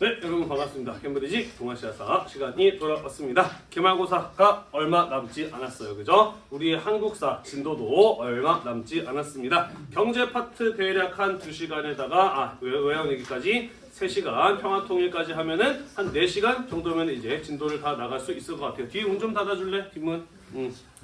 네, 여러분 반갑습니다. 캠브리지 동아시아사 시간이 돌아왔습니다. 기말고사가 얼마 남지 않았어요. 그죠? 우리의 한국사 진도도 얼마 남지 않았습니다. 경제 파트 대략 한 2시간에다가 외연 얘기까지 3시간, 평화통일까지 하면은 한 4시간 정도면 이제 진도를 다 나갈 수 있을 것 같아요. 뒤 문 좀 닫아줄래? 뒷문?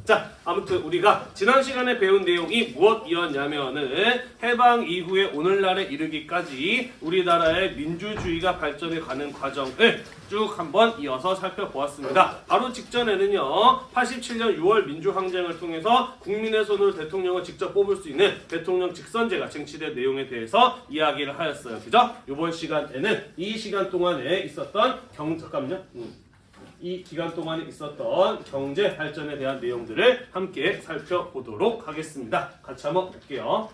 자, 아무튼 우리가 지난 시간에 배운 내용이 무엇이었냐면은 해방 이후에 오늘날에 이르기까지 우리나라의 민주주의가 발전해 가는 과정을 쭉 한번 이어서 살펴보았습니다. 바로 직전에는요, 87년 6월 민주항쟁을 통해서 국민의 손으로 대통령을 직접 뽑을 수 있는 대통령 직선제가 쟁취된 내용에 대해서 이야기를 하였어요. 그죠? 이번 시간에는 이 시간 동안에 있었던 이 기간 동안에 있었던 경제 발전에 대한 내용들을 함께 살펴보도록 하겠습니다. 같이 한번 볼게요.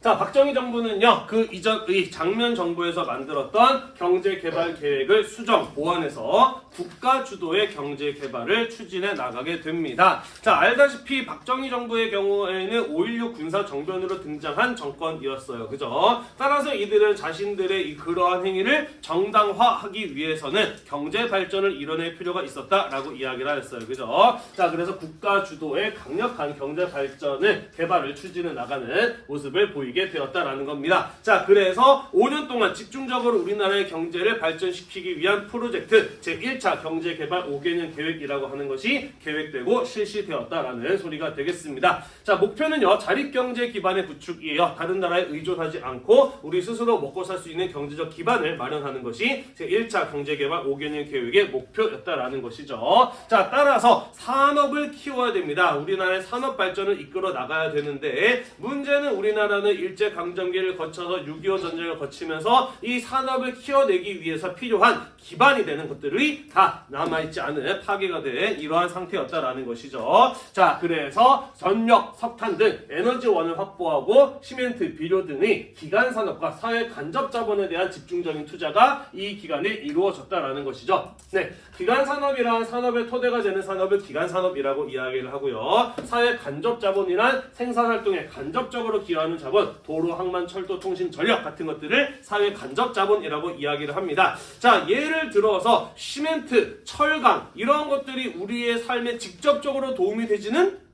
자, 박정희 정부는요, 그 이전의 장면 정부에서 만들었던 경제 개발 계획을 수정, 보완해서 국가 주도의 경제 개발을 추진해 나가게 됩니다. 자, 알다시피 박정희 정부의 경우에는 5.16 군사 정변으로 등장한 정권이었어요. 그죠? 따라서 이들은 자신들의 이 그러한 행위를 정당화하기 위해서는 경제 발전을 이뤄낼 필요가 있었다라고 이야기를 하였어요. 그죠? 자, 그래서 국가 주도의 강력한 경제 발전을 개발을 추진해 나가는 모습을 보이게 되었다라는 겁니다. 자, 그래서 5년 동안 집중적으로 우리나라의 경제를 발전시키기 위한 프로젝트 제1차 경제개발 5개년 계획이라고 하는 것이 계획되고 실시되었다라는 소리가 되겠습니다. 자, 목표는요, 자립경제 기반의 구축이에요. 다른 나라에 의존하지 않고 우리 스스로 먹고 살 수 있는 경제적 기반을 마련하는 것이 제1차 경제개발 5개년 계획의 목표였다라는 것이죠. 자, 따라서 산업을 키워야 됩니다. 우리나라의 산업 발전을 이끌어 나가야 되는데, 문제는 우리나라는 일제강점기를 거쳐서 6.25 전쟁을 거치면서 이 산업을 키워내기 위해서 필요한 기반이 되는 것들이 다 남아있지 않은 파괴가 된 이러한 상태였다라는 것이죠. 자, 그래서 전력, 석탄 등 에너지원을 확보하고 시멘트, 비료 등의 기간 산업과 사회 간접 자본에 대한 집중적인 투자가 이 기간에 이루어졌다라는 것이죠. 네, 기간 산업이란 산업의 토대가 되는 산업을 기간 산업이라고 이야기를 하고요. 사회 간접 자본이란 생산 활동에 간접적으로 기여하는 자본, 도로, 항만, 철도, 통신, 전력 같은 것들을 사회 간접 자본이라고 이야기를 합니다. 자, 예를 들어서 시멘트, 철강 이런 것들이 우리의 삶에 직접적으로 도움이 되지는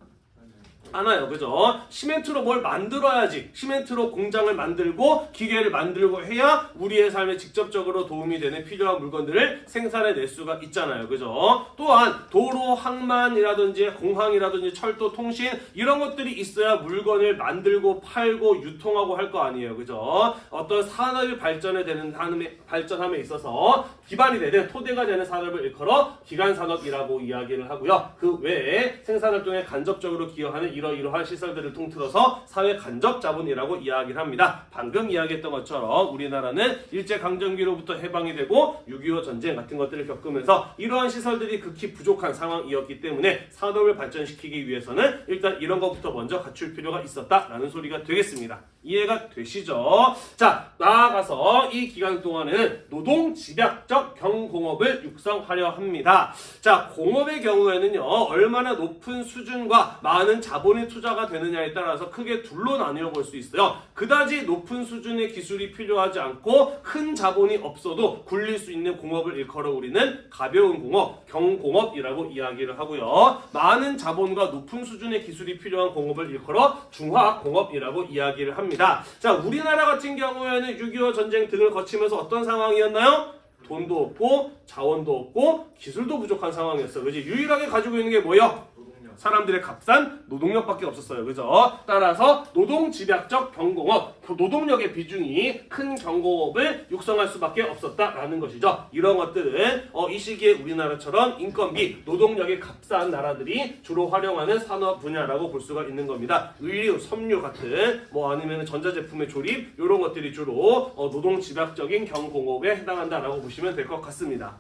않아요. 그죠? 시멘트로 뭘 만들어야지. 시멘트로 공장을 만들고 기계를 만들고 해야 우리의 삶에 직접적으로 도움이 되는 필요한 물건들을 생산해낼 수가 있잖아요. 그죠? 또한 도로, 항만이라든지 공항이라든지 철도, 통신 이런 것들이 있어야 물건을 만들고 팔고 유통하고 할 거 아니에요. 그죠? 어떤 산업이 발전함에 있어서 기반이 되는 토대가 되는 산업을 일컬어 기간산업이라고 이야기를 하고요. 그 외에 생산활동에 간접적으로 기여하는 이러한 시설들을 통틀어서 사회 간접 자본이라고 이야기를 합니다. 방금 이야기했던 것처럼 우리나라는 일제강점기로부터 해방이 되고 6.25 전쟁 같은 것들을 겪으면서 이러한 시설들이 극히 부족한 상황이었기 때문에 산업을 발전시키기 위해서는 일단 이런 것부터 먼저 갖출 필요가 있었다라는 소리가 되겠습니다. 이해가 되시죠? 자, 나아가서 이 기간 동안에는 노동집약적 경공업을 육성하려 합니다. 자, 공업의 경우에는요, 얼마나 높은 수준과 많은 자본이 투자가 되느냐에 따라서 크게 둘로 나뉘어 볼 수 있어요. 그다지 높은 수준의 기술이 필요하지 않고 큰 자본이 없어도 굴릴 수 있는 공업을 일컬어 우리는 가벼운 공업, 경공업이라고 이야기를 하고요. 많은 자본과 높은 수준의 기술이 필요한 공업을 일컬어 중화공업이라고 이야기를 합니다. 자, 우리나라 같은 경우에는 6.25 전쟁 등을 거치면서 어떤 상황이었나요? 돈도 없고 자원도 없고 기술도 부족한 상황이었어요. 그지? 유일하게 가지고 있는 게 뭐예요? 사람들의 값싼 노동력밖에 없었어요. 그죠? 따라서 노동집약적 경공업, 노동력의 비중이 큰 경공업을 육성할 수밖에 없었다라는 것이죠. 이런 것들은 이 시기에 우리나라처럼 인건비, 노동력이 값싼 나라들이 주로 활용하는 산업 분야라고 볼 수가 있는 겁니다. 의류, 섬유 같은 아니면 전자제품의 조립 이런 것들이 주로 노동집약적인 경공업에 해당한다라고 보시면 될 것 같습니다.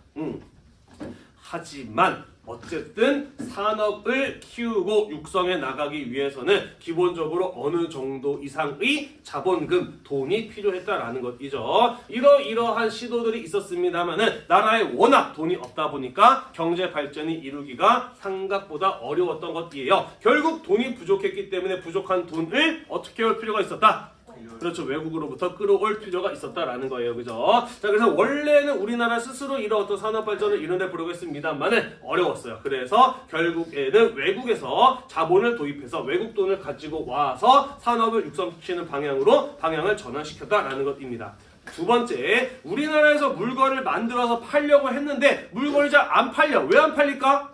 하지만 어쨌든 산업을 키우고 육성해 나가기 위해서는 기본적으로 어느 정도 이상의 자본금, 돈이 필요했다라는 것이죠. 이러한 시도들이 있었습니다만은 나라에 워낙 돈이 없다 보니까 경제 발전이 이루기가 생각보다 어려웠던 것이에요. 결국 돈이 부족했기 때문에 부족한 돈을 어떻게 할 필요가 있었다? 그렇죠. 외국으로부터 끌어올 필요가 있었다라는 거예요. 그죠? 자, 그래서 원래는 우리나라 스스로 이런 어떤 산업 발전을 이뤄내 보려고 했습니다만은 어려웠어요. 그래서 결국에는 외국에서 자본을 도입해서 외국 돈을 가지고 와서 산업을 육성시키는 방향을 전환시켰다라는 것입니다. 두 번째, 우리나라에서 물건을 만들어서 팔려고 했는데 물건이 잘 안 팔려. 왜 안 팔릴까?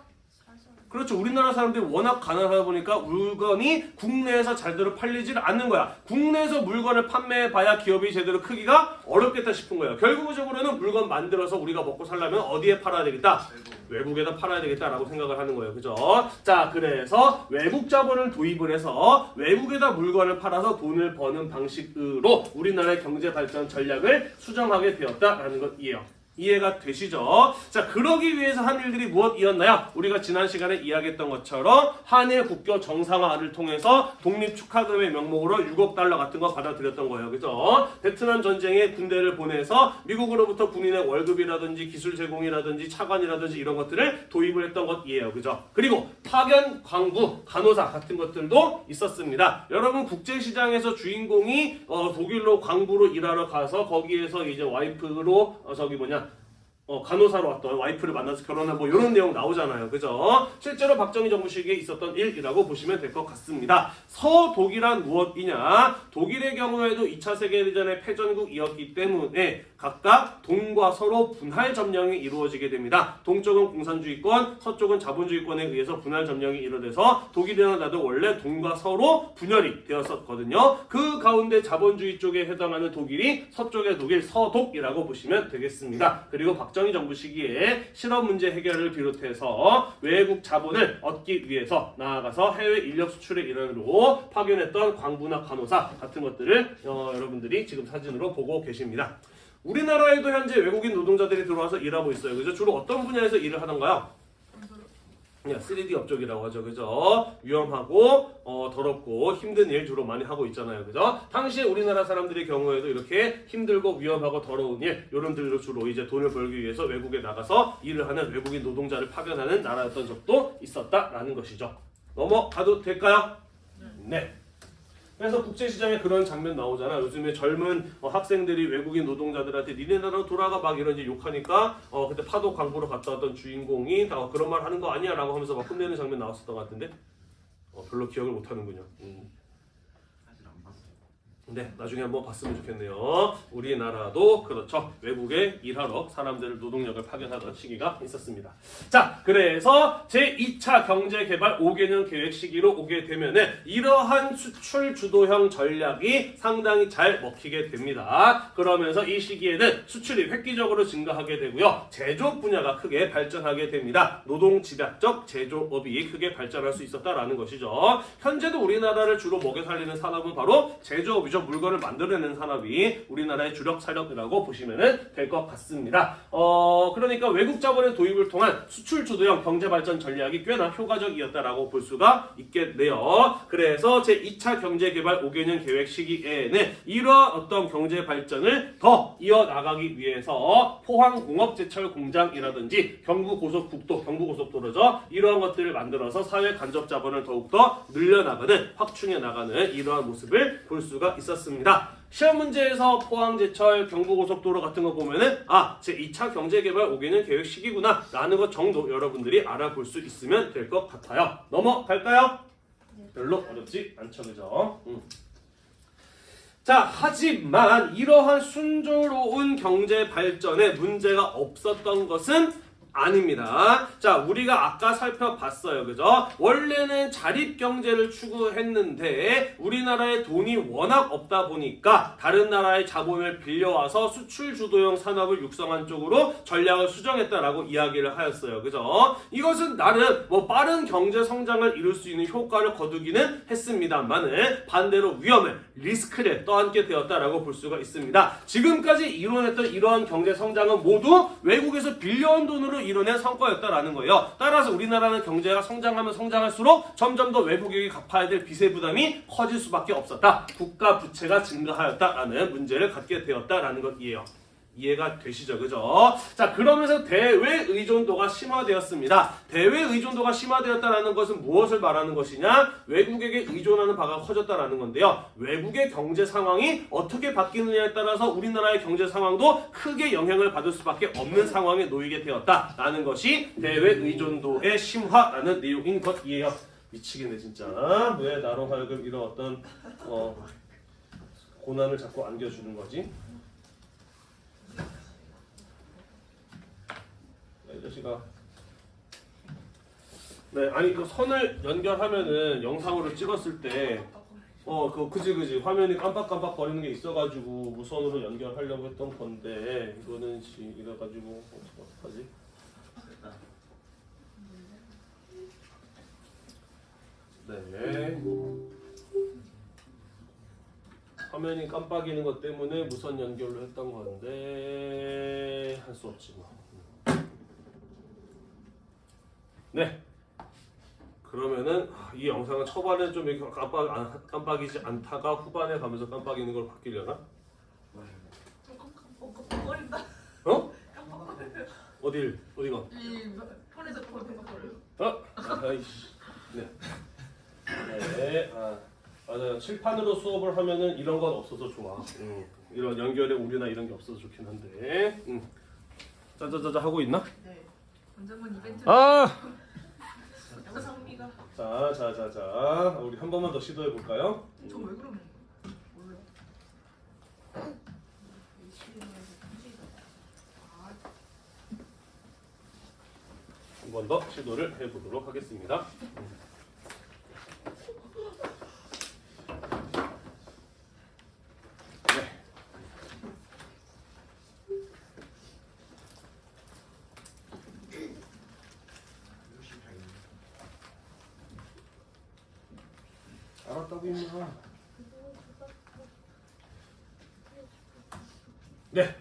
그렇죠. 우리나라 사람들이 워낙 가난하다 보니까 물건이 국내에서 제대로 팔리질 않는 거야. 국내에서 물건을 판매해봐야 기업이 제대로 크기가 어렵겠다 싶은 거예요. 결국적으로는 물건 만들어서 우리가 먹고 살려면 어디에 팔아야 되겠다? 외국에다 팔아야 되겠다라고 생각을 하는 거예요. 그죠? 자, 그래서 외국 자본을 도입을 해서 외국에다 물건을 팔아서 돈을 버는 방식으로 우리나라의 경제 발전 전략을 수정하게 되었다라는 것이에요. 이해가 되시죠? 자, 그러기 위해서 한 일들이 무엇이었나요? 우리가 지난 시간에 이야기했던 것처럼 한일 국교 정상화를 통해서 독립 축하금의 명목으로 6억 달러 같은 거 받아들였던 거예요. 그죠? 베트남 전쟁에 군대를 보내서 미국으로부터 군인의 월급이라든지 기술 제공이라든지 차관이라든지 이런 것들을 도입을 했던 것이에요. 그죠? 그리고 파견 광부, 간호사 같은 것들도 있었습니다. 여러분 국제시장에서 주인공이 독일로 광부로 일하러 가서 거기에서 이제 와이프로 간호사로 왔던 와이프를 만나서 결혼한 뭐 이런 내용 나오잖아요. 그죠? 실제로 박정희 정부 시기에 있었던 일이라고 보시면 될 것 같습니다. 서독이란 무엇이냐? 독일의 경우에도 2차 세계대전의 패전국이었기 때문에 각각 동과 서로 분할 점령이 이루어지게 됩니다. 동쪽은 공산주의권, 서쪽은 자본주의권에 의해서 분할 점령이 이루어져서 독일이랑 나도 원래 동과 서로 분열이 되었었거든요. 그 가운데 자본주의 쪽에 해당하는 독일이 서쪽의 독일 서독이라고 보시면 되겠습니다. 그리고 박정희 정부 시기에 실업 문제 해결을 비롯해서 외국 자본을 얻기 위해서 나아가서 해외 인력 수출의 일환으로 파견했던 광부나 간호사 같은 것들을 여러분들이 지금 사진으로 보고 계십니다. 우리나라에도 현재 외국인 노동자들이 들어와서 일하고 있어요. 그죠? 주로 어떤 분야에서 일을 하던가요? 3D 업종이라고 하죠. 그죠? 위험하고 더럽고 힘든 일 주로 많이 하고 있잖아요. 그죠? 당시에 우리나라 사람들의 경우에도 이렇게 힘들고 위험하고 더러운 일 이런 들로 주로 이제 돈을 벌기 위해서 외국에 나가서 일을 하는 외국인 노동자를 파견하는 나라였던 적도 있었다라는 것이죠. 넘어가도 될까요? 네. 그래서 국제시장에 그런 장면 나오잖아. 요즘에 젊은 학생들이 외국인 노동자들한테 니네 나라로 돌아가 막 이런 욕하니까 그때 파도 광부로 갔다 왔던 주인공이 그런 말 하는 거 아니야 라고 하면서 막 혼내는 장면 나왔었던 것 같은데 별로 기억을 못 하는군요. 네, 나중에 한번 봤으면 좋겠네요. 우리나라도 그렇죠. 외국에 일하러 사람들을 노동력을 파견하던 시기가 있었습니다. 자, 그래서 제2차 경제개발 5개년 계획 시기로 오게 되면은 이러한 수출 주도형 전략이 상당히 잘 먹히게 됩니다. 그러면서 이 시기에는 수출이 획기적으로 증가하게 되고요. 제조업 분야가 크게 발전하게 됩니다. 노동 집약적 제조업이 크게 발전할 수 있었다라는 것이죠. 현재도 우리나라를 주로 먹여 살리는 산업은 바로 제조업이죠. 물건을 만들어내는 산업이 우리나라의 주력 산업이라고 보시면 될 것 같습니다. 그러니까 외국 자본의 도입을 통한 수출 주도형 경제 발전 전략이 꽤나 효과적이었다라고 볼 수가 있겠네요. 그래서 제2차 경제개발 5개년 계획 시기에는 이러한 어떤 경제 발전을 더 이어나가기 위해서 포항공업제철 공장이라든지 경부고속국도, 경부고속도로죠. 이러한 것들을 만들어서 사회 간접 자본을 더욱더 늘려나가는, 확충해 나가는 이러한 모습을 볼 수가 있었습니다. 시험 문제에서 포항제철, 경부고속도로 같은 거 보면은 제2차 경제개발 5개년 계획 시기구나 라는 것 정도 여러분들이 알아볼 수 있으면 될 것 같아요. 넘어갈까요? 별로 어렵지 않죠, 그죠? 자, 하지만 이러한 순조로운 경제 발전에 문제가 없었던 것은 아닙니다. 자, 우리가 아까 살펴봤어요. 그죠? 원래는 자립경제를 추구했는데 우리나라에 돈이 워낙 없다 보니까 다른 나라의 자본을 빌려와서 수출 주도형 산업을 육성한 쪽으로 전략을 수정했다라고 이야기를 하였어요. 그죠? 이것은 나름 빠른 경제 성장을 이룰 수 있는 효과를 거두기는 했습니다만은 반대로 위험을, 리스크를 떠안게 되었다라고 볼 수가 있습니다. 지금까지 이뤄냈던 이러한 경제 성장은 모두 외국에서 빌려온 돈으로 이뤄낸 성과였다라는 거예요. 따라서 우리나라는 경제가 성장하면 성장할수록 점점 더 외국에게 갚아야 될 빚의 부담이 커질 수밖에 없었다. 국가 부채가 증가하였다라는 문제를 갖게 되었다라는 것이에요. 이해가 되시죠? 그죠? 자, 그러면서 대외 의존도가 심화되었습니다. 대외 의존도가 심화되었다는 것은 무엇을 말하는 것이냐? 외국에게 의존하는 바가 커졌다는 건데요. 외국의 경제 상황이 어떻게 바뀌느냐에 따라서 우리나라의 경제 상황도 크게 영향을 받을 수밖에 없는 상황에 놓이게 되었다라는 것이 대외 의존도의 심화라는 내용인 것이에요. 미치겠네 진짜. 왜 나로 하여금 이런 어떤 고난을 자꾸 안겨주는 거지? 이 자식아. 네, 아니 그 선을 연결하면은 영상으로 찍었을 때 그지 화면이 깜빡깜빡 거리는 게 있어가지고 무선으로 연결하려고 했던 건데 이거는 이래가지고 어떡하지? 네. 화면이 깜빡이는 것 때문에 무선 연결로 했던 건데 할 수 없지 뭐. 네. 그러면은 이 영상은 초반에 좀 이렇게 깜빡이지 않다가 후반에 가면서 깜빡이는 걸 바뀌려나? 깜빡거린다. 어? 어디가? 이 폰에서 깜빡거려. 아이씨. 네. 네. 맞아요. 칠판으로 수업을 하면은 이런 건 없어서 좋아. 이런 연결의 오류나 이런 게 없어서 좋긴 한데. 짜자자자 하고 있나? 네. 원장님 이벤트. 영상미가. 자. 우리 한 번만 더 시도해 볼까요? 저 왜 그러는 거야? 몰라. 한 번 더 시도를 해 보도록 하겠습니다. 알았다고 임마. 네.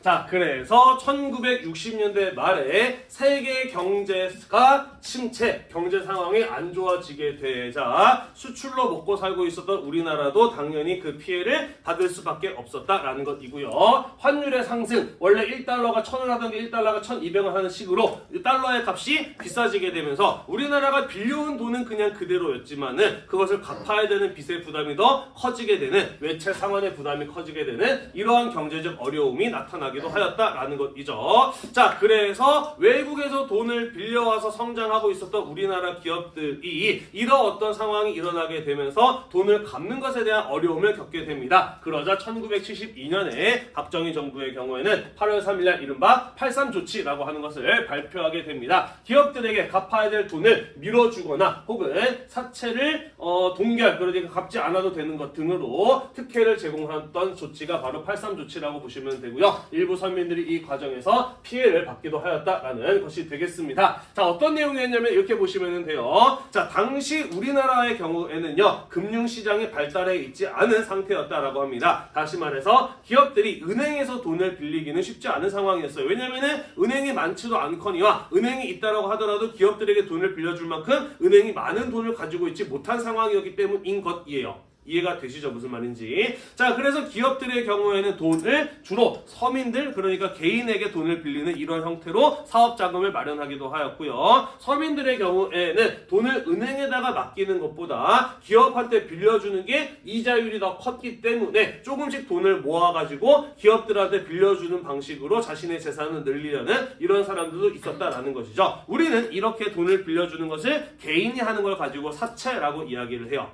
자, 그래서 1960년대 말에 세계 경제가 침체, 경제 상황이 안 좋아지게 되자 수출로 먹고 살고 있었던 우리나라도 당연히 그 피해를 받을 수밖에 없었다라는 것이고요. 환율의 상승, 원래 1달러가 1,000원 하던 게 1달러가 1,200원 하는 식으로 달러의 값이 비싸지게 되면서 우리나라가 빌려온 돈은 그냥 그대로였지만은 그것을 갚아야 되는 빚의 부담이 더 커지게 되는, 외채 상환의 부담이 커지게 되는 이러한 경제적 어려움이 나타나기도 하였다라는 것이죠. 자, 그래서 외국에서 돈을 빌려와서 성장하고 있었던 우리나라 기업들이 이런 어떤 상황이 일어나게 되면서 돈을 갚는 것에 대한 어려움을 겪게 됩니다. 그러자 1972년에 박정희 정부의 경우에는 8월 3일날 이른바 83 조치라고 하는 것을 발표하게 됩니다. 기업들에게 갚아야 될 돈을 밀어주거나 혹은 사채를 동결, 그러니까 갚지 않아도 되는 것 등으로 특혜를 제공했던 조치가 바로 83 조치라고 보시면 되고요. 일부 서민들이 이 과정에서 피해를 받기도 하였다라는 것이 되겠습니다. 자, 어떤 내용이었냐면 이렇게 보시면 돼요. 자, 당시 우리나라의 경우에는요, 금융시장이 발달해 있지 않은 상태였다라고 합니다. 다시 말해서 기업들이 은행에서 돈을 빌리기는 쉽지 않은 상황이었어요. 왜냐면은 은행이 많지도 않거니와 은행이 있다라고 하더라도 기업들에게 돈을 빌려줄 만큼 은행이 많은 돈을 가지고 있지 못한 상황이었기 때문인 것이에요. 이해가 되시죠? 무슨 말인지. 자, 그래서 기업들의 경우에는 돈을 주로 서민들, 그러니까 개인에게 돈을 빌리는 이런 형태로 사업 자금을 마련하기도 하였고요. 서민들의 경우에는 돈을 은행에다가 맡기는 것보다 기업한테 빌려주는 게 이자율이 더 컸기 때문에 조금씩 돈을 모아가지고 기업들한테 빌려주는 방식으로 자신의 재산을 늘리려는 이런 사람들도 있었다라는 것이죠. 우리는 이렇게 돈을 빌려주는 것을 개인이 하는 걸 가지고 사채라고 이야기를 해요.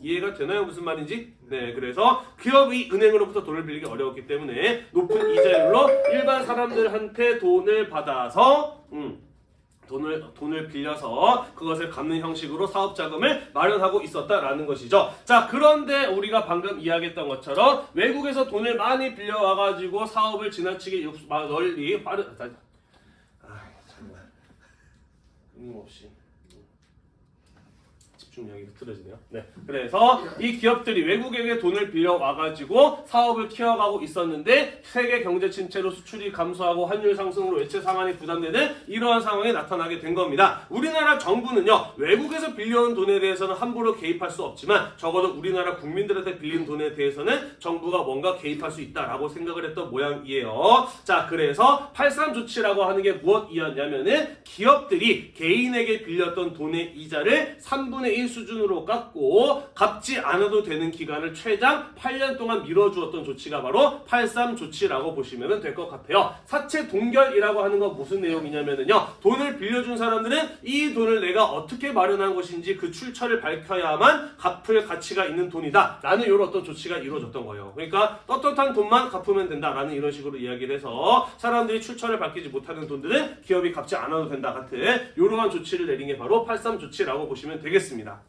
이해가 되나요? 무슨 말인지? 네, 그래서 기업이 은행으로부터 돈을 빌리기 어려웠기 때문에 높은 이자율로 일반 사람들한테 돈을 받아서 돈을 빌려서 그것을 갚는 형식으로 사업 자금을 마련하고 있었다라는 것이죠. 자, 그런데 우리가 방금 이야기했던 것처럼 외국에서 돈을 많이 빌려와가지고 사업을 지나치게 널리 정말 끊임없이 이야기 틀어지네요. 네. 그래서 이 기업들이 외국에게 돈을 빌려 와가지고 사업을 키워가고 있었는데 세계 경제 침체로 수출이 감소하고 환율 상승으로 외채 상환이 부담되는 이러한 상황이 나타나게 된 겁니다. 우리나라 정부는요, 외국에서 빌려온 돈에 대해서는 함부로 개입할 수 없지만 적어도 우리나라 국민들한테 빌린 돈에 대해서는 정부가 뭔가 개입할 수 있다라고 생각을 했던 모양이에요. 자, 그래서 83 조치라고 하는 게 무엇이었냐면은 기업들이 개인에게 빌렸던 돈의 이자를 3분의 1 수준으로 깎고 갚지 않아도 되는 기간을 최장 8년 동안 미뤄주었던 조치가 바로 83 조치라고 보시면 될 것 같아요. 사채 동결이라고 하는 건 무슨 내용이냐면요, 돈을 빌려준 사람들은 이 돈을 내가 어떻게 마련한 것인지 그 출처를 밝혀야만 갚을 가치가 있는 돈이다 라는 이런 어떤 조치가 이루어졌던 거예요. 그러니까 떳떳한 돈만 갚으면 된다라는 이런 식으로 이야기를 해서 사람들이 출처를 밝히지 못하는 돈들은 기업이 갚지 않아도 된다 같은 이러한 조치를 내린 게 바로 83 조치라고 보시면 되겠습니다.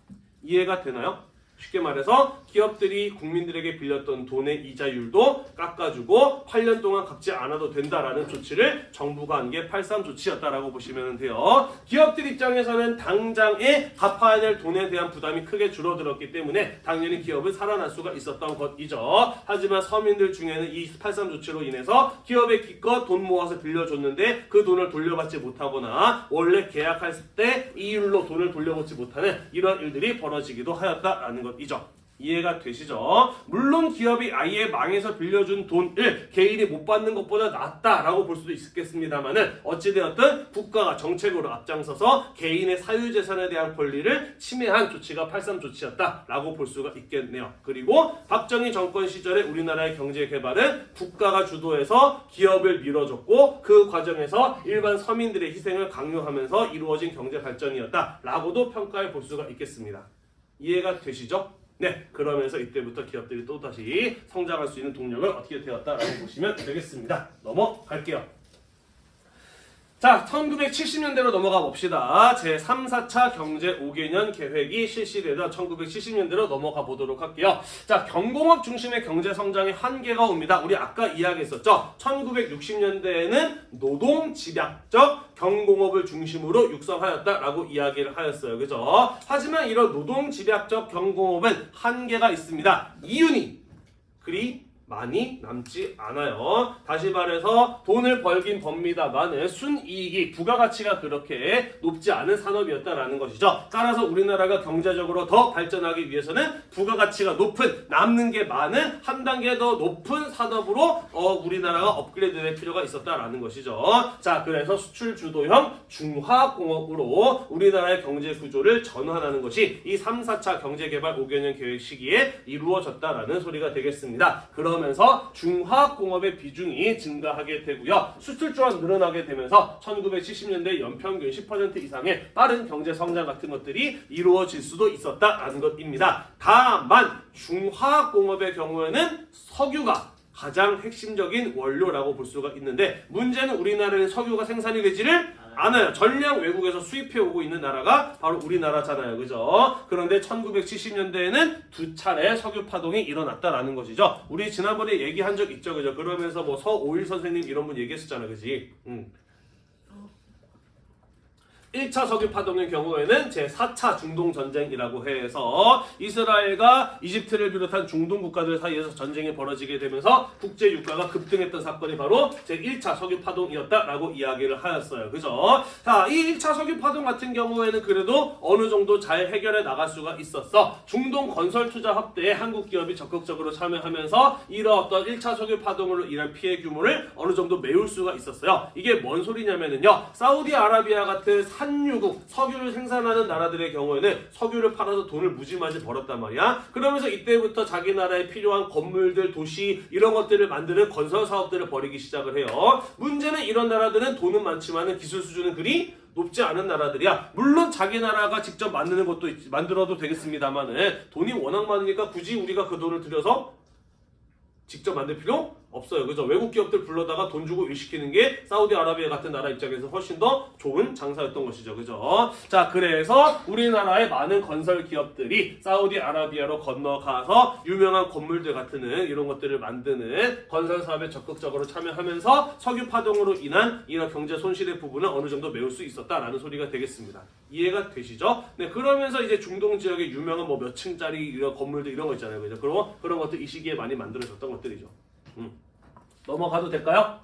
이해가 되나요? 쉽게 말해서 기업들이 국민들에게 빌렸던 돈의 이자율도 깎아주고 8년 동안 갚지 않아도 된다라는 조치를 정부가 한 게 83 조치였다라고 보시면 돼요. 기업들 입장에서는 당장에 갚아야 될 돈에 대한 부담이 크게 줄어들었기 때문에 당연히 기업은 살아날 수가 있었던 것이죠. 하지만 서민들 중에는 이 83 조치로 인해서 기업에 기껏 돈 모아서 빌려줬는데 그 돈을 돌려받지 못하거나 원래 계약할 때 이율로 돈을 돌려받지 못하는 이런 일들이 벌어지기도 하였다라는 것 이죠. 이해가 되시죠? 물론 기업이 아예 망해서 빌려준 돈을 개인이 못 받는 것보다 낫다라고 볼 수도 있겠습니다만은 어찌되었든 국가가 정책으로 앞장서서 개인의 사유재산에 대한 권리를 침해한 조치가 83 조치였다라고 볼 수가 있겠네요. 그리고 박정희 정권 시절에 우리나라의 경제 개발은 국가가 주도해서 기업을 밀어줬고 그 과정에서 일반 서민들의 희생을 강요하면서 이루어진 경제 발전이었다라고도 평가해 볼 수가 있겠습니다. 이해가 되시죠? 네, 그러면서 이때부터 기업들이 또다시 성장할 수 있는 동력을 어떻게 되었다라고 보시면 되겠습니다. 넘어갈게요. 자, 1970년대로 넘어가 봅시다. 제3, 4차 경제 5개년 계획이 실시되던 1970년대로 넘어가 보도록 할게요. 자, 경공업 중심의 경제 성장의 한계가 옵니다. 우리 아까 이야기했었죠. 1960년대에는 노동 집약적 경공업을 중심으로 육성하였다라고 이야기를 하였어요. 그죠? 하지만 이런 노동 집약적 경공업은 한계가 있습니다. 이윤이 그리 많이 남지 않아요. 다시 말해서 돈을 벌긴 법니다만 순이익이 부가가치가 그렇게 높지 않은 산업이었다라는 것이죠. 따라서 우리나라가 경제적으로 더 발전하기 위해서는 부가가치가 높은, 남는 게 많은 한 단계 더 높은 산업으로 우리나라가 업그레이드될 필요가 있었다라는 것이죠. 자, 그래서 수출 주도형 중화공업으로 우리나라의 경제 구조를 전환하는 것이 이 3, 4차 경제개발 5개년 계획 시기에 이루어졌다라는 소리가 되겠습니다. 그러면서 중화공업의 비중이 증가하게 되고요. 수출 또한 늘어나게 되면서 1970년대 연평균 10% 이상의 빠른 경제 성장 같은 것들이 이루어질 수도 있었다라는 것입니다. 다만 중화공업의 경우에는 석유가 가장 핵심적인 원료라고 볼 수가 있는데 문제는 우리나라는 석유가 생산이 되지를 않아요. 전량 외국에서 수입해 오고 있는 나라가 바로 우리나라잖아요. 그죠? 그런데 1970년대에는 두 차례 석유 파동이 일어났다라는 것이죠. 우리 지난번에 얘기한 적 있죠. 그죠? 그러면서 뭐 서오일 선생님 이런 분 얘기했었잖아요. 그지? 1차 석유 파동의 경우에는 제4차 중동전쟁이라고 해서 이스라엘과 이집트를 비롯한 중동 국가들 사이에서 전쟁이 벌어지게 되면서 국제 유가가 급등했던 사건이 바로 제1차 석유 파동이었다라고 이야기를 하였어요. 그죠? 자, 이 1차 석유 파동 같은 경우에는 그래도 어느 정도 잘 해결해 나갈 수가 있었어. 중동 건설 투자 확대에 한국 기업이 적극적으로 참여하면서 이런 어떤 1차 석유 파동으로 인한 피해 규모를 어느 정도 메울 수가 있었어요. 이게 뭔 소리냐면은요. 사우디아라비아 같은 산유국, 석유를 생산하는 나라들의 경우에는 석유를 팔아서 돈을 무지마지 벌었단 말이야. 그러면서 이때부터 자기 나라에 필요한 건물들, 도시 이런 것들을 만드는 건설 사업들을 벌이기 시작을 해요. 문제는 이런 나라들은 돈은 많지만 기술 수준은 그리 높지 않은 나라들이야. 물론 자기 나라가 직접 만드는 것도 만들어도 되겠습니다만 돈이 워낙 많으니까 굳이 우리가 그 돈을 들여서 직접 만들 필요 없어요. 그죠? 외국 기업들 불러다가 돈 주고 일시키는 게 사우디아라비아 같은 나라 입장에서 훨씬 더 좋은 장사였던 것이죠. 그죠? 자, 그래서 우리나라의 많은 건설 기업들이 사우디아라비아로 건너가서 유명한 건물들 같은 이런 것들을 만드는 건설 사업에 적극적으로 참여하면서 석유 파동으로 인한 이런 경제 손실의 부분을 어느 정도 메울 수 있었다라는 소리가 되겠습니다. 이해가 되시죠? 네, 그러면서 이제 중동 지역에 유명한 뭐 몇 층짜리 이런 건물들 이런 거 있잖아요. 그죠? 그런 것들 이 시기에 많이 만들어졌던 것들이죠. 넘어가도 될까요?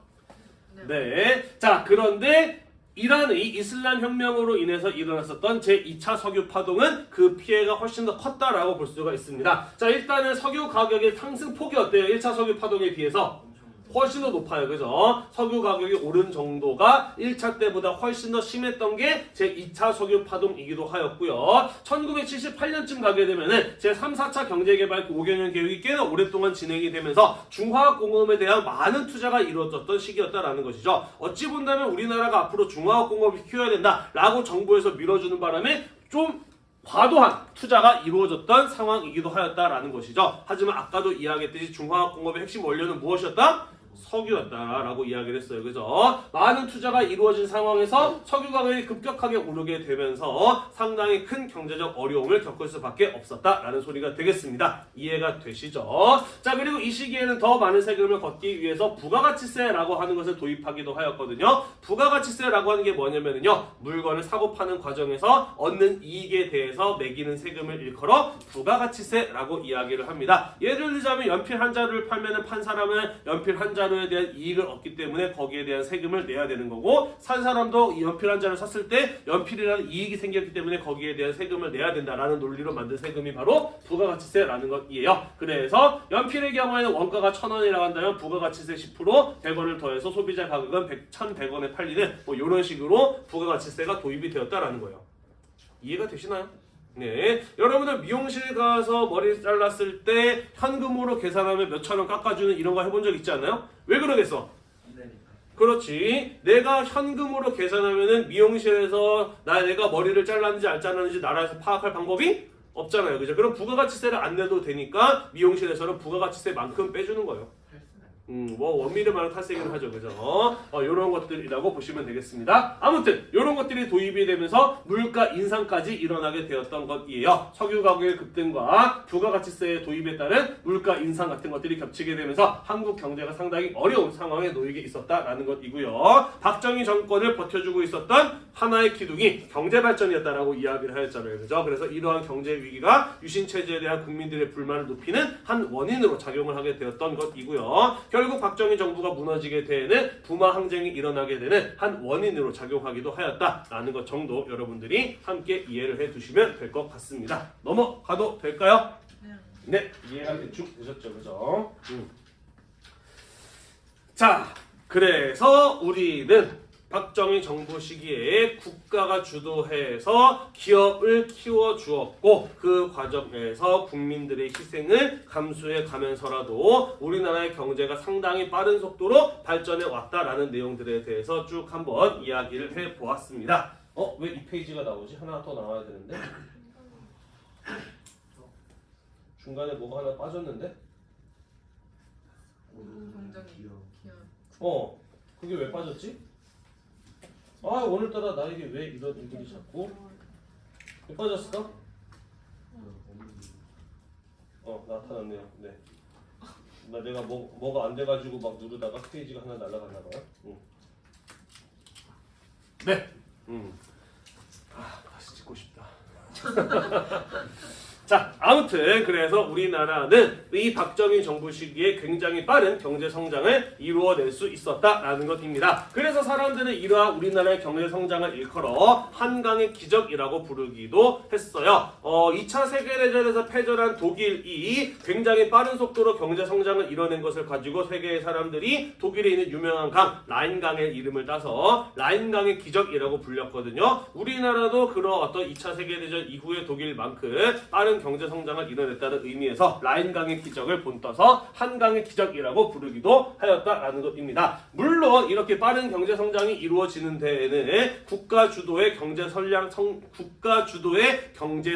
네. 자, 그런데 이란의 이슬람 혁명으로 인해서 일어났었던 제2차 석유 파동은 그 피해가 훨씬 더 컸다라고 볼 수가 있습니다. 자, 일단은 석유 가격의 상승폭이 어때요? 1차 석유 파동에 비해서 훨씬 더 높아요. 그죠? 석유 가격이 오른 정도가 1차 때보다 훨씬 더 심했던 게 제2차 석유 파동이기도 하였고요. 1978년쯤 가게 되면은 제3, 4차 경제개발 5개년 계획이 꽤나 오랫동안 진행이 되면서 중화학공업에 대한 많은 투자가 이루어졌던 시기였다라는 것이죠. 어찌 본다면 우리나라가 앞으로 중화학공업을 키워야 된다라고 정부에서 밀어주는 바람에 좀 과도한 투자가 이루어졌던 상황이기도 하였다라는 것이죠. 하지만 아까도 이야기했듯이 중화학공업의 핵심 원료는 무엇이었다? 석유였다라고 이야기를 했어요. 그죠? 많은 투자가 이루어진 상황에서 석유 가격이 급격하게 오르게 되면서 상당히 큰 경제적 어려움을 겪을 수밖에 없었다라는 소리가 되겠습니다. 이해가 되시죠? 자, 그리고 이 시기에는 더 많은 세금을 걷기 위해서 부가가치세라고 하는 것을 도입하기도 하였거든요. 부가가치세라고 하는 게 뭐냐면요, 물건을 사고 파는 과정에서 얻는 이익에 대해서 매기는 세금을 일컬어 부가가치세라고 이야기를 합니다. 예를 들자면 연필 한 자루를 팔면은 판 사람은 연필 한 자루에 대한 이익을 얻기 때문에 거기에 대한 세금을 내야 되는 거고, 산 사람도 이 연필 한 자루를 샀을 때 연필이라는 이익이 생겼기 때문에 거기에 대한 세금을 내야 된다라는 논리로 만든 세금이 바로 부가가치세라는 것이에요. 그래서 연필의 경우에는 원가가 1,000원이라고 한다면 부가가치세 10% 100원을 더해서 소비자 가격은 1,100원에 팔리는 뭐 이런 식으로 부가가치세가 도입이 되었다라는 거예요. 이해가 되시나요? 네, 여러분들 미용실 가서 머리 잘랐을 때 현금으로 계산하면 몇천 원 깎아주는 이런 거 해본 적 있지 않나요? 왜 그러겠어? 그렇지. 내가 현금으로 계산하면은 미용실에서 내가 머리를 잘랐는지 안 잘랐는지 나라에서 파악할 방법이 없잖아요. 그죠? 그럼 부가가치세를 안 내도 되니까 미용실에서는 부가가치세만큼 빼주는 거예요. 뭐 원미를 말하는 탈세기는 하죠. 그죠? 요런 것들이라고 보시면 되겠습니다. 아무튼 요런 것들이 도입이 되면서 물가 인상까지 일어나게 되었던 것이에요. 석유 가격의 급등과 부가가치세의 도입에 따른 물가 인상 같은 것들이 겹치게 되면서 한국 경제가 상당히 어려운 상황에 놓이게 있었다라는 것이고요. 박정희 정권을 버텨주고 있었던 하나의 기둥이 경제발전이었다라고 이야기를 하였잖아요. 그죠? 그래서 이러한 경제 위기가 유신체제에 대한 국민들의 불만을 높이는 한 원인으로 작용을 하게 되었던 것이고요. 결국 박정희 정부가 무너지게 되는 부마 항쟁이 일어나게 되는 한 원인으로 작용하기도 하였다라는 것 정도 여러분들이 함께 이해를 해두시면 될 것 같습니다. 넘어가도 될까요? 네, 이해가 대충 되셨죠, 그죠? 자, 그래서 우리는 박정희 정부 시기에 국가가 주도해서 기업을 키워주었고 그 과정에서 국민들의 희생을 감수해 가면서라도 우리나라의 경제가 상당히 빠른 속도로 발전해 왔다라는 내용들에 대해서 쭉 한번 이야기를 해보았습니다. 왜 이 페이지가 나오지? 하나 더 나와야 되는데? 중간에 뭐가 하나 빠졌는데? 그게 왜 빠졌지? 오늘따라 나에게 왜 이런 일들이 자꾸 왜 빠졌을까? 나타났네요. 네. 내가 뭐가 안 돼가지고 막 누르다가 페이지가 하나 날아갔나 봐요. 네. 다시 찍고 싶다. 자, 아무튼 그래서 우리나라는 이 박정희 정부 시기에 굉장히 빠른 경제 성장을 이루어낼 수 있었다라는 것입니다. 그래서 사람들은 이러한 우리나라의 경제 성장을 일컬어 한강의 기적이라고 부르기도 했어요. 2차 세계대전에서 패전한 독일이 굉장히 빠른 속도로 경제 성장을 이뤄낸 것을 가지고 세계의 사람들이 독일에 있는 유명한 강 라인강의 이름을 따서 라인강의 기적이라고 불렸거든요. 우리나라도 그런 어떤 2차 세계대전 이후의 독일만큼 빠른 빠른 경제 성장을 이뤄냈다는 의미에서 라인강의 기적을 본떠서 한강의 기적이라고 부르기도 하였다라는 것입니다. 물론 이렇게 빠른 경제 성장이 이루어지는 데에는 국가 주도의 경제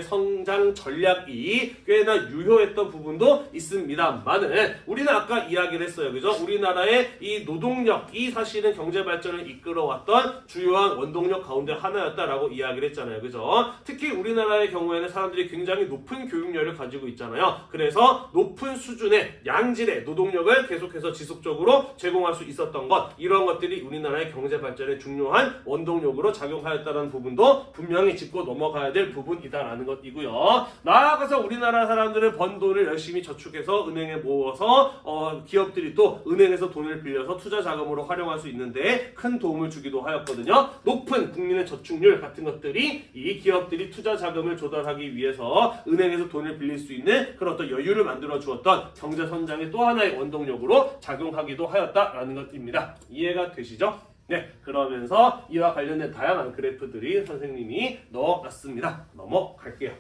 성장 전략이 꽤나 유효했던 부분도 있습니다만은 우리는 아까 이야기를 했어요. 그죠? 우리나라의 이 노동력이 사실은 경제 발전을 이끌어왔던 주요한 원동력 가운데 하나였다라고 이야기를 했잖아요. 그죠? 특히 우리나라의 경우에는 사람들이 굉장히 높은 교육열을 가지고 있잖아요. 그래서 높은 수준의 양질의 노동력을 계속해서 지속적으로 제공할 수 있었던 것, 이런 것들이 우리나라의 경제 발전에 중요한 원동력으로 작용하였다는 부분도 분명히 짚고 넘어가야 될 부분이다라는 것이고요. 나아가서 우리나라 사람들은 번 돈을 열심히 저축해서 은행에 모아서 기업들이 또 은행에서 돈을 빌려서 투자 자금으로 활용할 수 있는데 큰 도움을 주기도 하였거든요. 높은 국민의 저축률 같은 것들이 이 기업들이 투자 자금을 조달하기 위해서 은행에서 돈을 빌릴 수 있는 그런 어떤 여유를 만들어 주었던 경제 성장의 또 하나의 원동력으로 작용하기도 하였다라는 것입니다. 이해가 되시죠? 네, 그러면서 이와 관련된 다양한 그래프들이 선생님이 넣어놨습니다. 넘어갈게요.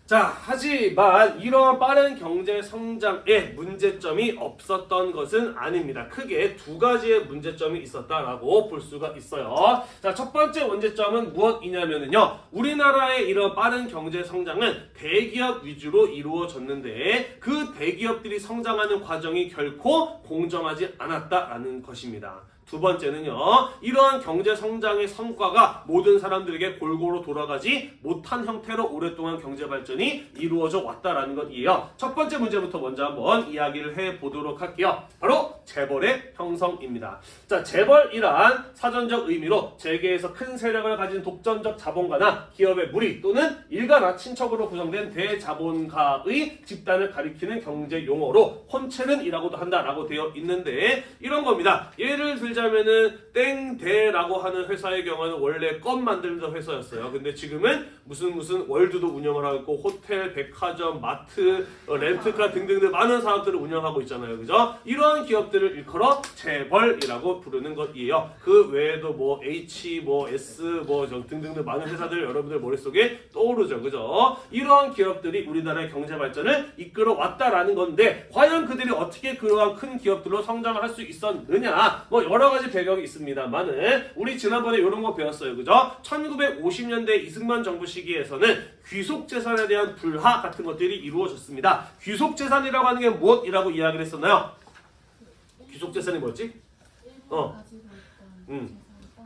자, 하지만 이러한 빠른 경제 성장에 문제점이 없었던 것은 아닙니다. 크게 두 가지의 문제점이 있었다라고 볼 수가 있어요. 자, 첫 번째 문제점은 무엇이냐면요. 우리나라의 이런 빠른 경제 성장은 대기업 위주로 이루어졌는데 그 대기업들이 성장하는 과정이 결코 공정하지 않았다라는 것입니다. 두 번째는요, 이러한 경제 성장의 성과가 모든 사람들에게 골고루 돌아가지 못한 형태로 오랫동안 경제 발전이 이루어져 왔다라는 것이에요. 첫 번째 문제부터 먼저 한번 이야기를 해보도록 할게요. 바로 재벌의 형성입니다. 자, 재벌이란 사전적 의미로 재계에서 큰 세력을 가진 독점적 자본가나 기업의 무리 또는 일가나 친척으로 구성된 대자본가의 집단을 가리키는 경제 용어로 혼체른이라고도 한다라고 되어 있는데 이런 겁니다. 예를 들자면은 땡대라고 하는 회사의 경우는 원래 껌 만드는 회사였어요. 근데 지금은 무슨 월드도 운영을 하고 있고 호텔, 백화점, 마트, 렌트카 등등 많은 사업들을 운영하고 있잖아요. 그죠? 이러한 기업들을 일컬어 재벌이라고 부르는 것이에요. 그 외에도 뭐 H, 뭐 S, 뭐 등등 많은 회사들 여러분들 머릿속에 떠오르죠. 그죠? 이러한 기업들이 우리나라의 경제 발전을 이끌어 왔다라는 건데 과연 그들이 어떻게 그러한 큰 기업들로 성장을 할 수 있었느냐? 뭐 여러 가지 배경이 있습니다만은 우리 지난번에 이런 거 배웠어요. 그죠? 1950년대 이승만 정부 시기에서는 귀속 재산에 대한 불화 같은 것들이 이루어졌습니다. 귀속 재산이라고 하는 게 무엇이라고 이야기를 했었나요? 귀속 재산이 뭐지?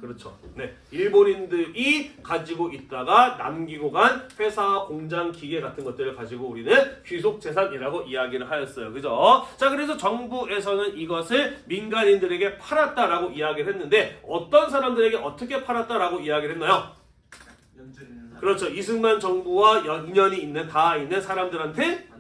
그렇죠. 네, 일본인들이 가지고 있다가 남기고 간 회사, 공장, 기계 같은 것들을 가지고 우리는 귀속 재산이라고 이야기를 하였어요. 그죠? 자, 그래서 정부에서는 이것을 민간인들에게 팔았다라고 이야기를 했는데 어떤 사람들에게 어떻게 팔았다라고 이야기를 했나요? 그렇죠. 이승만 정부와 인연이 있는 다 있는 사람들한테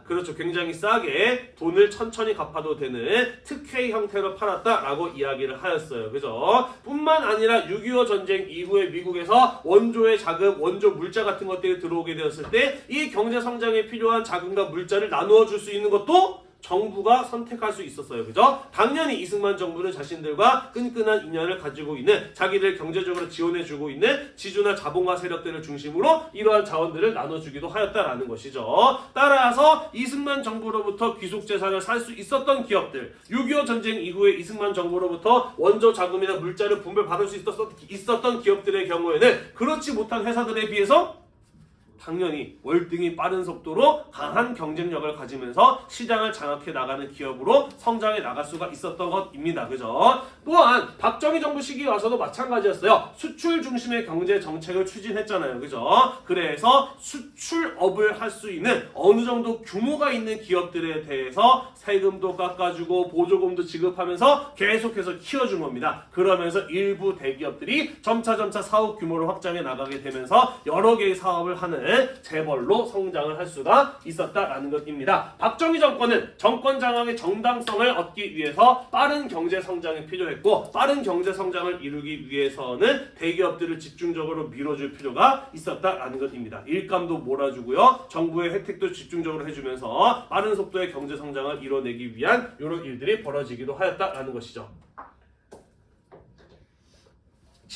그렇죠. 굉장히 싸게 돈을 천천히 갚아도 되는 특혜 형태로 팔았다라고 이야기를 하였어요. 그죠? 뿐만 아니라 6.25 전쟁 이후에 미국에서 원조의 자금, 원조 물자 같은 것들이 들어오게 되었을 때 이 경제 성장에 필요한 자금과 물자를 나누어 줄 수 있는 것도 정부가 선택할 수 있었어요. 그죠? 당연히 이승만 정부는 자신들과 끈끈한 인연을 가지고 있는 자기를 경제적으로 지원해주고 있는 지주나 자본가 세력들을 중심으로 이러한 자원들을 나눠주기도 하였다라는 것이죠. 따라서 이승만 정부로부터 귀속재산을 살 수 있었던 기업들, 6.25 전쟁 이후에 이승만 정부로부터 원조 자금이나 물자를 분배받을 수 있었던 기업들의 경우에는 그렇지 못한 회사들에 비해서 당연히 월등히 빠른 속도로 강한 경쟁력을 가지면서 시장을 장악해 나가는 기업으로 성장해 나갈 수가 있었던 것입니다. 그죠? 또한 박정희 정부 시기에 와서도 마찬가지였어요. 수출 중심의 경제 정책을 추진했잖아요. 그죠? 그래서 수출업을 할 수 있는 어느 정도 규모가 있는 기업들에 대해서 세금도 깎아주고 보조금도 지급하면서 계속해서 키워준 겁니다. 그러면서 일부 대기업들이 점차 사업 규모를 확장해 나가게 되면서 여러 개의 사업을 하는 재벌로 성장을 할 수가 있었다라는 것입니다. 박정희 정권은 정권 장악의 정당성을 얻기 위해서 빠른 경제 성장이 필요했고 빠른 경제 성장을 이루기 위해서는 대기업들을 집중적으로 밀어줄 필요가 있었다라는 것입니다. 일감도 몰아주고요. 정부의 혜택도 집중적으로 해주면서 빠른 속도의 경제 성장을 이뤄내기 위한 이런 일들이 벌어지기도 하였다라는 것이죠.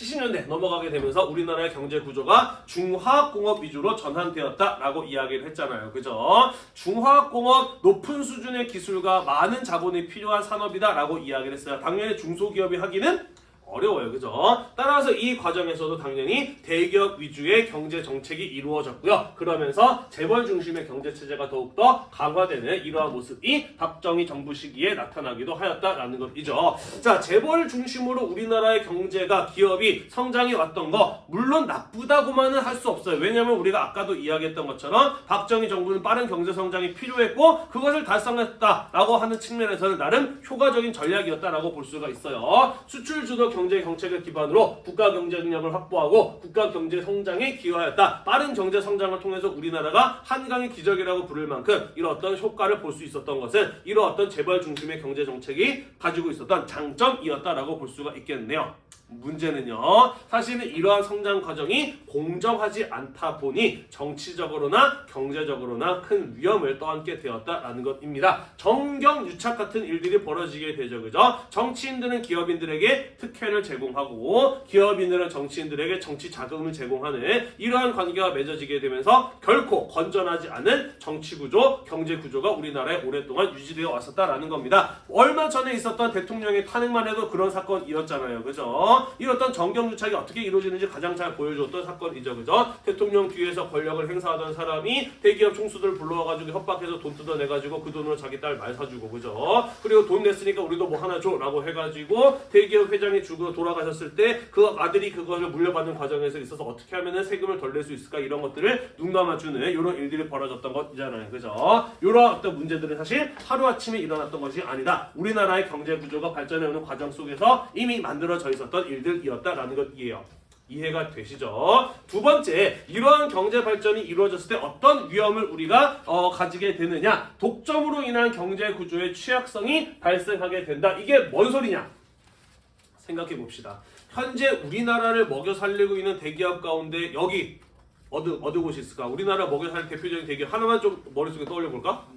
70년대 넘어가게 되면서 우리나라의 경제 구조가 중화학공업 위주로 전환되었다라고 이야기를 했잖아요. 그죠? 중화학공업 높은 수준의 기술과 많은 자본이 필요한 산업이다라고 이야기를 했어요. 당연히 중소기업이 하기는 어려워요. 그죠? 따라서 이 과정에서도 당연히 대기업 위주의 경제 정책이 이루어졌고요. 그러면서 재벌 중심의 경제 체제가 더욱더 강화되는 이러한 모습이 박정희 정부 시기에 나타나기도 하였다라는 것이죠. 자, 재벌 중심으로 우리나라의 경제가 기업이 성장해 왔던 거 물론 나쁘다고만은 할 수 없어요. 왜냐하면 우리가 아까도 이야기했던 것처럼 박정희 정부는 빠른 경제 성장이 필요했고 그것을 달성했다라고 하는 측면에서는 나름 효과적인 전략이었다라고 볼 수가 있어요. 수출 주도 경제 정책을 기반으로 국가 경제 능력을 확보하고 국가 경제 성장에 기여하였다. 빠른 경제 성장을 통해서 우리나라가 한강의 기적이라고 부를 만큼 이런 어떤 효과를 볼 수 있었던 것은 이런 어떤 재벌 중심의 경제 정책이 가지고 있었던 장점이었다라고 볼 수가 있겠네요. 문제는요, 사실은 이러한 성장 과정이 공정하지 않다 보니 정치적으로나 경제적으로나 큰 위험을 떠안게 되었다라는 것입니다. 정경유착 같은 일들이 벌어지게 되죠. 그죠? 정치인들은 기업인들에게 특혜를 제공하고 기업인들은 정치인들에게 정치 자금을 제공하는 이러한 관계가 맺어지게 되면서 결코 건전하지 않은 정치구조, 경제구조가 우리나라에 오랫동안 유지되어 왔었다라는 겁니다. 얼마 전에 있었던 대통령의 탄핵만 해도 그런 사건이었잖아요. 그죠? 이런 어떤 정경유착이 어떻게 이루어지는지 가장 잘 보여줬던 사건이죠. 그죠? 대통령 뒤에서 권력을 행사하던 사람이 대기업 총수들 불러와가지고 협박해서 돈 뜯어내가지고 그 돈으로 자기 딸 말 사주고, 그죠? 그리고 돈 냈으니까 우리도 뭐 하나 줘 라고 해가지고 대기업 회장이 죽어 돌아가셨을 때 그 아들이 그거를 물려받는 과정에서 있어서 어떻게 하면은 세금을 덜 낼 수 있을까 이런 것들을 눈 감아주는 이런 일들이 벌어졌던 것이잖아요. 그죠? 이런 어떤 문제들은 사실 하루아침에 일어났던 것이 아니다. 우리나라의 경제 구조가 발전해오는 과정 속에서 이미 만들어져 있었던 일들이었다라는 것이에요. 이해가 되시죠? 두 번째, 이러한 경제 발전이 이루어졌을 때 어떤 위험을 우리가 가지게 되느냐? 독점으로 인한 경제 구조의 취약성이 발생하게 된다. 이게 뭔 소리냐? 생각해 봅시다. 현재 우리나라를 먹여 살리고 있는 대기업 가운데 여기 어느 곳이 있을까? 우리나라 먹여 살릴 대표적인 대기업 하나만 좀 머릿속에 떠올려 볼까?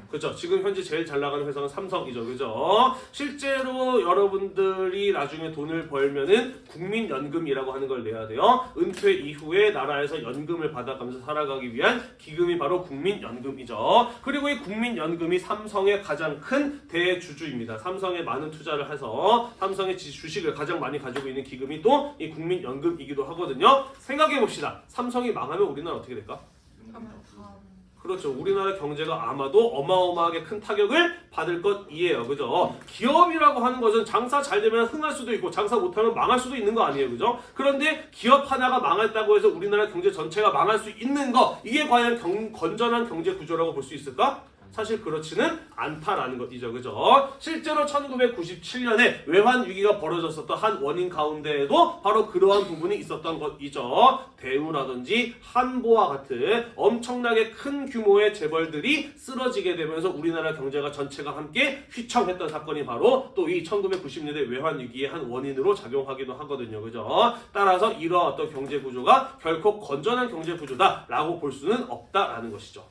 그렇죠. 지금 현재 제일 잘 나가는 회사는 삼성이죠. 그죠? 실제로 여러분들이 나중에 돈을 벌면은 국민연금이라고 하는 걸 내야 돼요. 은퇴 이후에 나라에서 연금을 받아가면서 살아가기 위한 기금이 바로 국민연금이죠. 그리고 이 국민연금이 삼성의 가장 큰 대주주입니다. 삼성에 많은 투자를 해서 삼성의 주식을 가장 많이 가지고 있는 기금이 또 이 국민연금이기도 하거든요. 생각해 봅시다. 삼성이 망하면 우리나라 어떻게 될까? 그렇죠. 우리나라 경제가 아마도 어마어마하게 큰 타격을 받을 것이에요. 그죠? 기업이라고 하는 것은 장사 잘 되면 흥할 수도 있고 장사 못하면 망할 수도 있는 거 아니에요. 그죠? 그런데 기업 하나가 망했다고 해서 우리나라 경제 전체가 망할 수 있는 거, 이게 과연 건전한 경제 구조라고 볼 수 있을까? 사실 그렇지는 않다라는 것이죠. 그죠? 실제로 1997년에 외환 위기가 벌어졌었던 한 원인 가운데에도 바로 그러한 부분이 있었던 것이죠. 대우라든지 한보와 같은 엄청나게 큰 규모의 재벌들이 쓰러지게 되면서 우리나라 경제가 전체가 함께 휘청했던 사건이 바로 또 이 1990년대 외환 위기의 한 원인으로 작용하기도 하거든요. 그죠? 따라서 이러한 어떤 경제 구조가 결코 건전한 경제 구조다라고 볼 수는 없다라는 것이죠.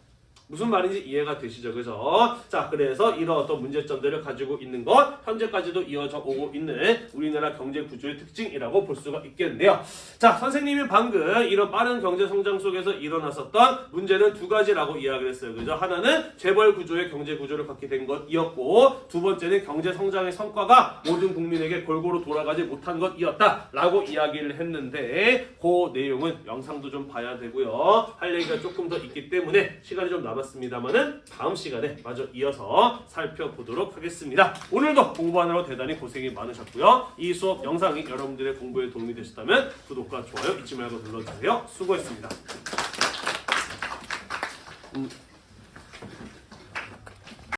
무슨 말인지 이해가 되시죠? 그죠? 자, 그래서 이런 어떤 문제점들을 가지고 있는 것, 현재까지도 이어져 오고 있는 우리나라 경제 구조의 특징이라고 볼 수가 있겠네요. 자, 선생님이 방금 이런 빠른 경제 성장 속에서 일어났었던 문제는 두 가지라고 이야기를 했어요. 그죠? 하나는 재벌 구조의 경제 구조를 갖게 된 것이었고, 두 번째는 경제 성장의 성과가 모든 국민에게 골고루 돌아가지 못한 것이었다라고 이야기를 했는데, 그 내용은 영상도 좀 봐야 되고요. 할 얘기가 조금 더 있기 때문에 시간이 좀 남았습니다만은 다음 시간에 마저 이어서 살펴보도록 하겠습니다. 오늘도 공부하느라 대단히 고생이 많으셨고요. 이 수업 영상이 여러분들의 공부에 도움이 되셨다면 구독과 좋아요 잊지 말고 눌러주세요. 수고했습니다.